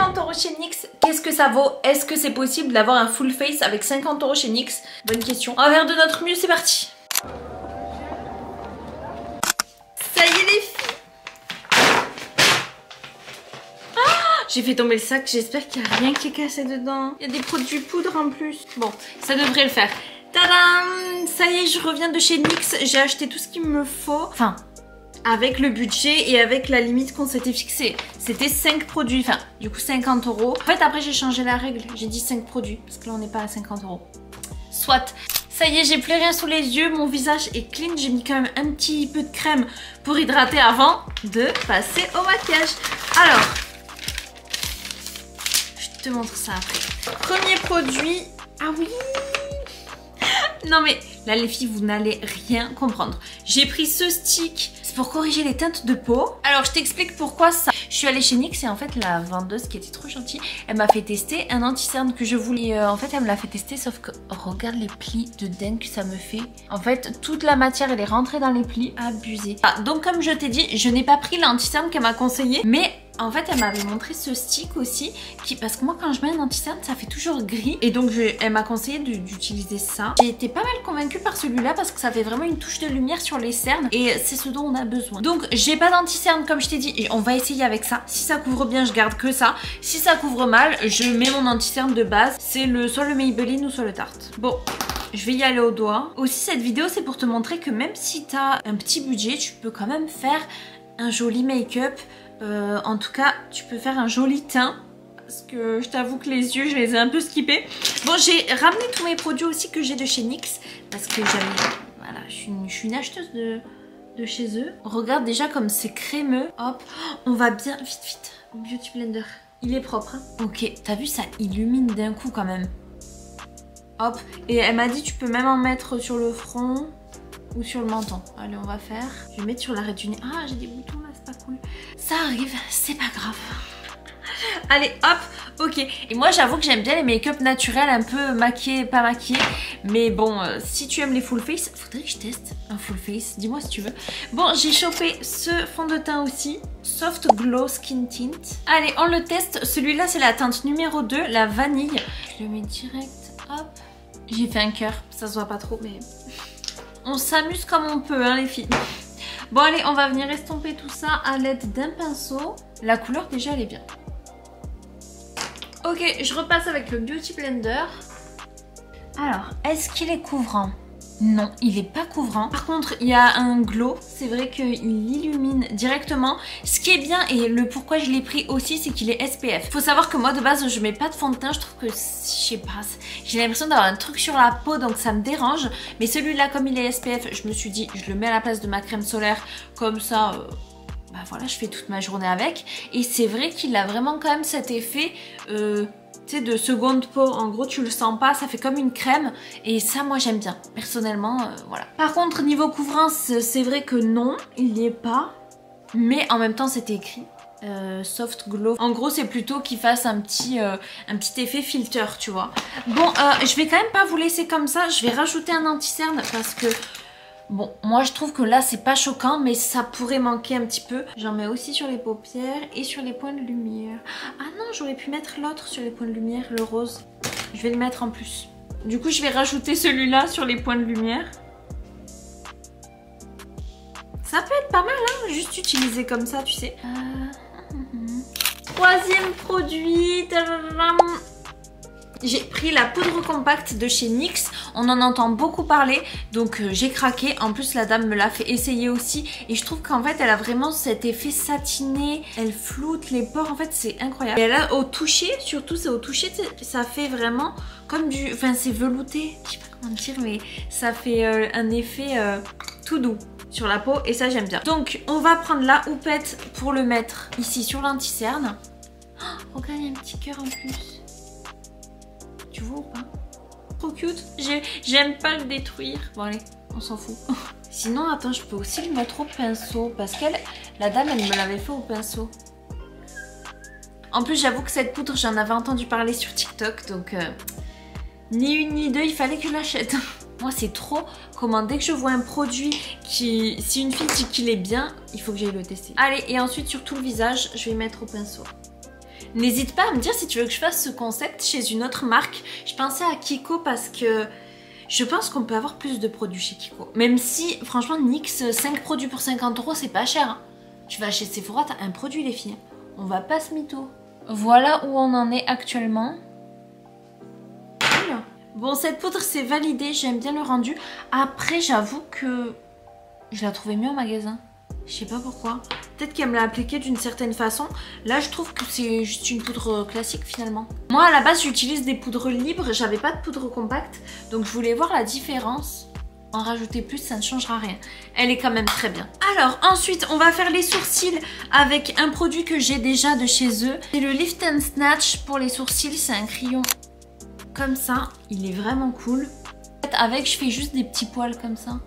50 € chez NYX. Qu'est-ce que ça vaut? Est-ce que c'est possible d'avoir un full face avec 50 € chez NYX? Bonne question. On va faire de notre mieux, c'est parti. Ça y est les filles. J'ai fait tomber le sac, j'espère qu'il n'y a rien qui est cassé dedans. Il y a des produits poudre en plus. Bon, ça devrait le faire. Tadam! Ça y est, je reviens de chez NYX. J'ai acheté tout ce qu'il me faut. Enfin, avec le budget et avec la limite qu'on s'était fixée. C'était 5 produits, enfin, du coup 50 €. En fait, après, j'ai changé la règle. J'ai dit 5 produits, parce que là, on n'est pas à 50 €. Soit. Ça y est, j'ai plus rien sous les yeux. Mon visage est clean. J'ai mis quand même un petit peu de crème pour hydrater avant de passer au maquillage. Alors... je te montre ça après. Premier produit. Ah oui. Non mais là les filles, vous n'allez rien comprendre. J'ai pris ce stick. C'est pour corriger les teintes de peau. Alors je t'explique pourquoi ça. Je suis allée chez NYX et en fait la vendeuse qui était trop gentille, elle m'a fait tester un anti-cerne que je voulais. En fait elle me l'a fait tester sauf que regarde les plis de dingue que ça me fait. En fait toute la matière elle est rentrée dans les plis. Abusé. Ah, donc comme je t'ai dit, je n'ai pas pris l'anti-cerne qu'elle m'a conseillé. Mais en fait, elle m'avait montré ce stick aussi, parce que moi, quand je mets un anti-cerne, ça fait toujours gris. Et donc, elle m'a conseillé d'utiliser ça. J'ai été pas mal convaincue par celui-là parce que ça fait vraiment une touche de lumière sur les cernes. Et c'est ce dont on a besoin. Donc, j'ai pas d'anti-cerne, comme je t'ai dit. Et on va essayer avec ça. Si ça couvre bien, je garde que ça. Si ça couvre mal, je mets mon anti-cerne de base. C'est soit le Maybelline ou soit le Tarte. Bon. Je vais y aller au doigt. Aussi, cette vidéo, c'est pour te montrer que même si t'as un petit budget, tu peux quand même faire un joli make-up. En tout cas, tu peux faire un joli teint. Parce que je t'avoue que les yeux, je les ai un peu skippés. Bon, j'ai ramené tous mes produits aussi que j'ai de chez NYX. Parce que j'avais... voilà, je suis une acheteuse de chez eux. Regarde déjà comme c'est crémeux. Hop, on va bien... Vite. Beauty Blender. Il est propre, hein. Ok, t'as vu, ça illumine d'un coup quand même. Hop, et elle m'a dit tu peux même en mettre sur le front ou sur le menton. Allez, on va faire. Je vais mettre sur l'arrêt du nez. Ah, j'ai des boutons là, c'est pas cool. Ça arrive, c'est pas grave. Allez, hop, ok. Et moi, j'avoue que j'aime bien les make-up naturels, un peu maquillés, pas maquillés. Mais bon, si tu aimes les full face, faudrait que je teste un full face. Dis-moi si tu veux. Bon, j'ai chopé ce fond de teint aussi. Soft Glow Skin Tint. Allez, on le teste. Celui-là, c'est la teinte numéro 2, la vanille. Je le mets direct, hop. J'ai fait un cœur, ça se voit pas trop, mais... on s'amuse comme on peut, hein, les filles. Bon, allez, on va venir estomper tout ça à l'aide d'un pinceau. La couleur, déjà, elle est bien. Ok, je repasse avec le Beauty Blender. Alors, est-ce qu'il est couvrant? Non, il est pas couvrant. Par contre, il y a un glow. C'est vrai qu'il illumine directement. Ce qui est bien et le pourquoi je l'ai pris aussi, c'est qu'il est SPF. Faut savoir que moi, de base, je mets pas de fond de teint. Je trouve que, je sais pas, j'ai l'impression d'avoir un truc sur la peau, donc ça me dérange. Mais celui-là, comme il est SPF, je me suis dit, je le mets à la place de ma crème solaire. Comme ça... bah voilà, je fais toute ma journée avec. Et c'est vrai qu'il a vraiment quand même cet effet... tu sais, de seconde peau. En gros, tu le sens pas, ça fait comme une crème. Et ça, moi, j'aime bien. Personnellement, voilà. Par contre, niveau couvrance, c'est vrai que non, il n'y est pas. Mais en même temps, c'était écrit. Soft Glow. En gros, c'est plutôt qu'il fasse un petit effet filter, tu vois. Bon, je vais quand même pas vous laisser comme ça. Je vais rajouter un anti-cerne parce que... bon, moi je trouve que là c'est pas choquant, mais ça pourrait manquer un petit peu. J'en mets aussi sur les paupières et sur les points de lumière. Ah non, j'aurais pu mettre l'autre sur les points de lumière, le rose. Je vais le mettre en plus. Du coup, je vais rajouter celui-là sur les points de lumière. Ça peut être pas mal, hein, juste utilisé comme ça, tu sais. Troisième produit. J'ai pris la poudre compacte de chez NYX. On en entend beaucoup parler, donc j'ai craqué. En plus, la dame me l'a fait essayer aussi. Et je trouve qu'en fait, elle a vraiment cet effet satiné. Elle floute les pores. En fait, c'est incroyable. Et là, au toucher, surtout, c'est au toucher, ça fait vraiment comme du... enfin, c'est velouté. Je sais pas comment dire, mais ça fait un effet tout doux sur la peau. Et ça, j'aime bien. Donc, on va prendre la houppette pour le mettre ici sur l'anti-cerne. Oh, regarde, il y a un petit cœur en plus. Tu vois ou pas? Trop cute. J'aime pas le détruire. Bon allez, on s'en fout. Sinon, attends, je peux aussi le mettre au pinceau. Parce qu'elle, la dame, elle me l'avait fait au pinceau. En plus, j'avoue que cette poudre, j'en avais entendu parler sur TikTok. Donc, ni une ni deux, il fallait que je l'achète. Moi, c'est trop comment dès que je vois un produit qui... si une fille dit qu'il est bien, il faut que j'aille le tester. Allez, et ensuite, sur tout le visage, je vais mettre au pinceau. N'hésite pas à me dire si tu veux que je fasse ce concept chez une autre marque. Je pensais à Kiko parce que je pense qu'on peut avoir plus de produits chez Kiko. Même si, franchement, NYX, 5 produits pour 50 €, c'est pas cher. Hein. Tu vas chez Sephora, t'as un produit les filles. On va pas se mytho. Voilà où on en est actuellement. Voilà. Bon, cette poudre, c'est validé. J'aime bien le rendu. Après, j'avoue que je la trouvais mieux en magasin. Je sais pas pourquoi. Peut-être qu'elle me l'a appliquée d'une certaine façon. Là, je trouve que c'est juste une poudre classique finalement. Moi, à la base, j'utilise des poudres libres. J'avais pas de poudre compacte. Donc, je voulais voir la différence. En rajouter plus, ça ne changera rien. Elle est quand même très bien. Alors, ensuite, on va faire les sourcils avec un produit que j'ai déjà de chez eux. C'est le Lift and Snatch pour les sourcils. C'est un crayon comme ça. Il est vraiment cool. Avec, je fais juste des petits poils comme ça.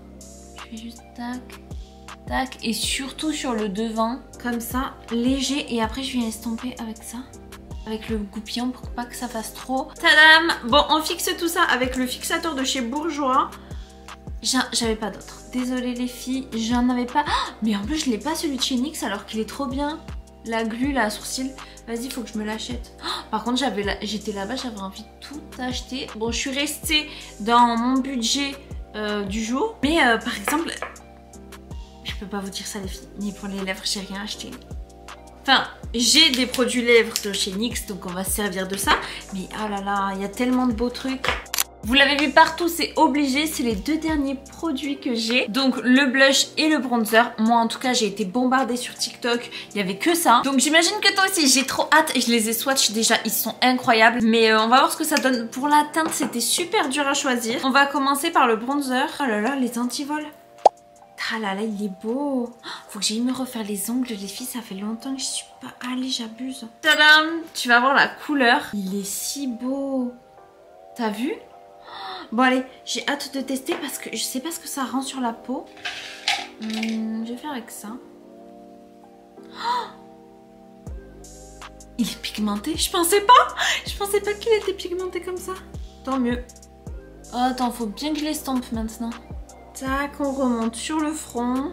Je fais juste tac. Tac, et surtout sur le devant, comme ça, léger, et après je viens estomper avec ça, avec le goupillon pour pas que ça fasse trop. Tadam! Bon, on fixe tout ça avec le fixateur de chez Bourjois. J'avais pas d'autre. Désolée les filles, j'en avais pas. Oh, mais en plus je l'ai pas celui de chez NYX alors qu'il est trop bien. La glu, la sourcil. Vas-y, faut que je me l'achète. Oh, par contre, j'étais là-bas, j'avais envie de tout acheter. Bon, je suis restée dans mon budget du jour. Mais par exemple... Je peux pas vous dire ça les filles, ni pour les lèvres, j'ai rien acheté. Enfin, j'ai des produits lèvres de chez NYX, donc on va se servir de ça. Mais oh là là, il y a tellement de beaux trucs. Vous l'avez vu partout, c'est obligé, c'est les 2 derniers produits que j'ai. Donc le blush et le bronzer. Moi en tout cas, j'ai été bombardée sur TikTok, il y avait que ça. Donc j'imagine que toi aussi, j'ai trop hâte. Et je les ai swatch déjà, ils sont incroyables. Mais on va voir ce que ça donne. Pour la teinte, c'était super dur à choisir. On va commencer par le bronzer. Oh là là, les antivols. Ah là là, il est beau. Faut que j'aille me refaire les ongles, les filles. Ça fait longtemps que je suis pas allée, j'abuse. Tadam! Tu vas voir la couleur. Il est si beau. T'as vu? Bon allez, j'ai hâte de tester parce que je sais pas ce que ça rend sur la peau. Je vais faire avec ça. Il est pigmenté. Je pensais pas qu'il était pigmenté comme ça. Tant mieux. Oh, attends, faut bien que je l'estompe maintenant. Tac, on remonte sur le front.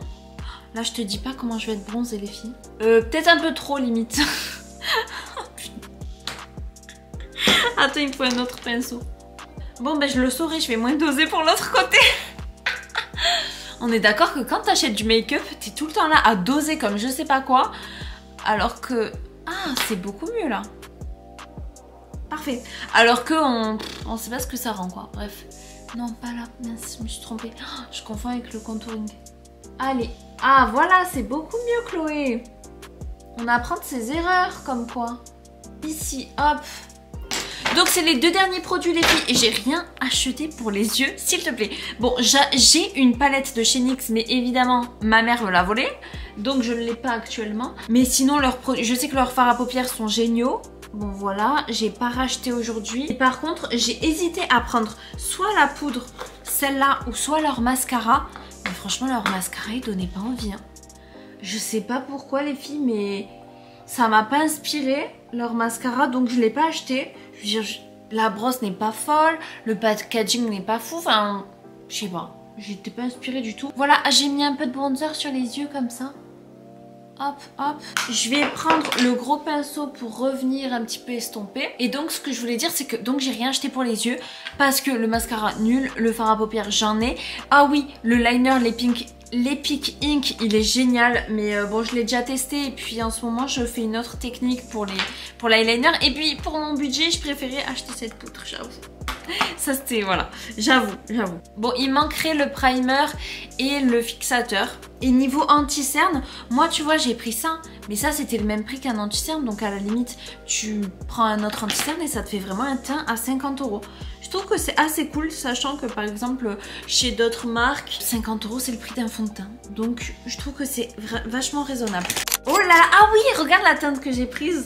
Là, je te dis pas comment je vais être bronzée, les filles. Peut-être un peu trop, limite. Attends, il me faut un autre pinceau. Bon, ben, je le saurai, je vais moins doser pour l'autre côté. On est d'accord que quand t'achètes du make-up, t'es tout le temps là à doser comme je sais pas quoi. Alors que... Ah, c'est beaucoup mieux, là. Parfait. Alors que on sait pas ce que ça rend, quoi. Bref. Non, pas là. Mince, je me suis trompée. Oh, je confonds avec le contouring. Allez. Ah, voilà, c'est beaucoup mieux, Chloé. On apprend de ses erreurs, comme quoi. Ici, hop. Donc, c'est les 2 derniers produits, les filles. Et j'ai rien acheté pour les yeux, s'il te plaît. Bon, j'ai une palette de chez NYX, mais évidemment, ma mère me l'a volée. Donc, je ne l'ai pas actuellement. Mais sinon, je sais que leurs fards à paupières sont géniaux. Bon voilà, j'ai pas racheté aujourd'hui. Et par contre, j'ai hésité à prendre soit la poudre, celle-là, ou soit leur mascara. Mais franchement, leur mascara, il donnait pas envie. Hein. Je sais pas pourquoi les filles, mais ça m'a pas inspiré, leur mascara, donc je l'ai pas acheté. Je veux dire, la brosse n'est pas folle, le packaging n'est pas fou, enfin, je sais pas. J'étais pas inspirée du tout. Voilà, j'ai mis un peu de bronzer sur les yeux comme ça. Hop, hop. Je vais prendre le gros pinceau pour revenir un petit peu estomper. Et donc, ce que je voulais dire, c'est que donc j'ai rien acheté pour les yeux parce que le mascara nul, le fard à paupières j'en ai. Ah oui, le liner, l'Epic Ink, il est génial. Mais bon, je l'ai déjà testé et puis en ce moment, je fais une autre technique pour l'eyeliner. Et puis pour mon budget, je préférais acheter cette poudre, j'avoue. Ça c'était, voilà, j'avoue. Bon, il manquerait le primer et le fixateur. Et niveau anti-cerne, moi tu vois j'ai pris ça. Mais ça c'était le même prix qu'un anti-cerne. Donc à la limite tu prends un autre anti-cerne et ça te fait vraiment un teint à 50 €. Je trouve que c'est assez cool, sachant que par exemple chez d'autres marques 50 € c'est le prix d'un fond de teint. Donc je trouve que c'est vachement raisonnable. Oh là là, ah oui, regarde la teinte que j'ai prise.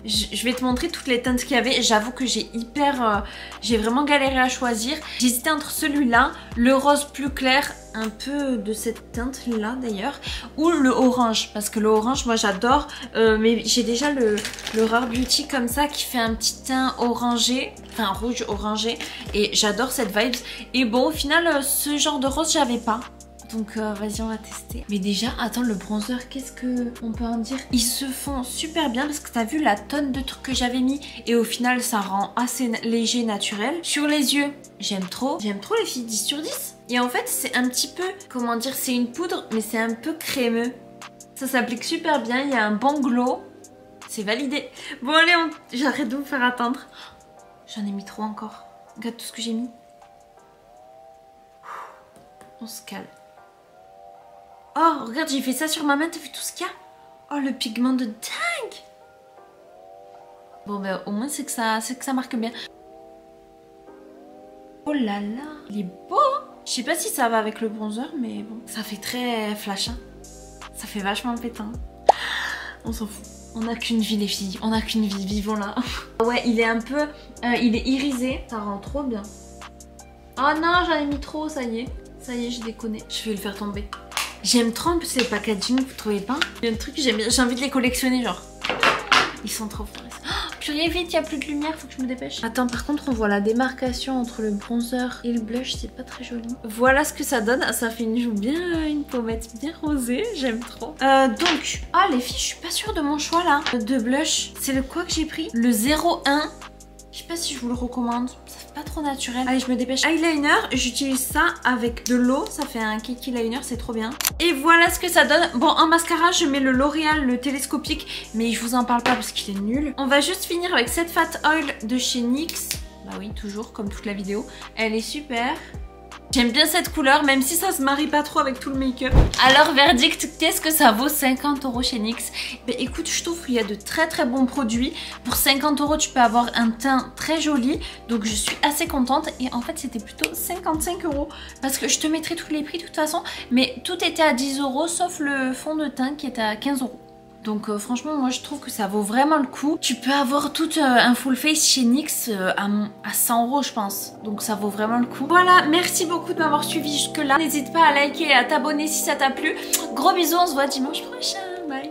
Je vais te montrer toutes les teintes qu'il y avait. J'avoue que j'ai vraiment galéré à choisir. J'hésitais entre celui-là, le rose plus clair, un peu de cette teinte-là d'ailleurs, ou le orange. Parce que le orange, moi j'adore. Mais j'ai déjà le Rare Beauty comme ça qui fait un petit teint orangé. Enfin rouge orangé. Et j'adore cette vibe. Et bon, au final, ce genre de rose, j'avais pas. Donc vas-y, on va tester. Mais déjà, attends, le bronzer, qu'est-ce qu'on peut en dire? Ils se font super bien parce que t'as vu la tonne de trucs que j'avais mis et au final, ça rend assez léger, naturel. Sur les yeux, j'aime trop. J'aime trop les filles, 10 sur 10. Et en fait, c'est un petit peu, comment dire, c'est une poudre, mais c'est un peu crémeux. Ça s'applique super bien, il y a un bon glow. C'est validé. Bon allez, j'arrête de vous faire attendre. J'en ai mis trop encore. Regarde tout ce que j'ai mis. On se calme. Oh, regarde, j'ai fait ça sur ma main, t'as vu tout ce qu'il y a? Oh, le pigment de dingue! Bon, ben, au moins, c'est que ça marque bien. Oh là là, il est beau! Je sais pas si ça va avec le bronzer, mais bon, ça fait très flash, hein. Ça fait vachement pétant. On s'en fout. On n'a qu'une vie, les filles. On n'a qu'une vie, vivons là. Ouais, il est un peu... il est irisé. Ça rend trop bien. Oh non, j'en ai mis trop, ça y est. Ça y est, j'ai déconné. Je vais le faire tomber. J'aime trop en plus les packaging, vous trouvez pas? Il y a un truc que j'aime bien, j'ai envie de les collectionner genre. Ils sont trop forts. Oh, purée, vite, il n'y a plus de lumière, faut que je me dépêche. Attends, par contre, on voit la démarcation entre le bronzer et le blush, c'est pas très joli. Voilà ce que ça donne, ça fait une joue bien, une pommette bien rosée, j'aime trop. Donc, ah les filles, je suis pas sûre de mon choix là, de blush. C'est le quoi que j'ai pris? Le 01. Je sais pas si je vous le recommande, ça fait pas trop naturel. Allez, je me dépêche. Eyeliner, j'utilise ça avec de l'eau, ça fait un kiki liner, c'est trop bien. Et voilà ce que ça donne. Bon, en mascara, je mets le L'Oréal, le télescopique, mais je vous en parle pas parce qu'il est nul. On va juste finir avec cette Fat Oil de chez NYX. Bah oui, toujours, comme toute la vidéo. Elle est super. J'aime bien cette couleur, même si ça se marie pas trop avec tout le make-up. Alors, verdict, qu'est-ce que ça vaut 50 € chez NYX? Ben écoute, je trouve qu'il y a de très très bons produits. Pour 50 €, tu peux avoir un teint très joli. Donc, je suis assez contente. Et en fait, c'était plutôt 55 €. Parce que je te mettrai tous les prix de toute façon. Mais tout était à 10 € sauf le fond de teint qui est à 15 €. Donc franchement, moi je trouve que ça vaut vraiment le coup. Tu peux avoir tout un full face chez NYX à 100 € je pense. Donc ça vaut vraiment le coup. Voilà, merci beaucoup de m'avoir suivi jusque là. N'hésite pas à liker et à t'abonner si ça t'a plu. Gros bisous, on se voit dimanche prochain. Bye.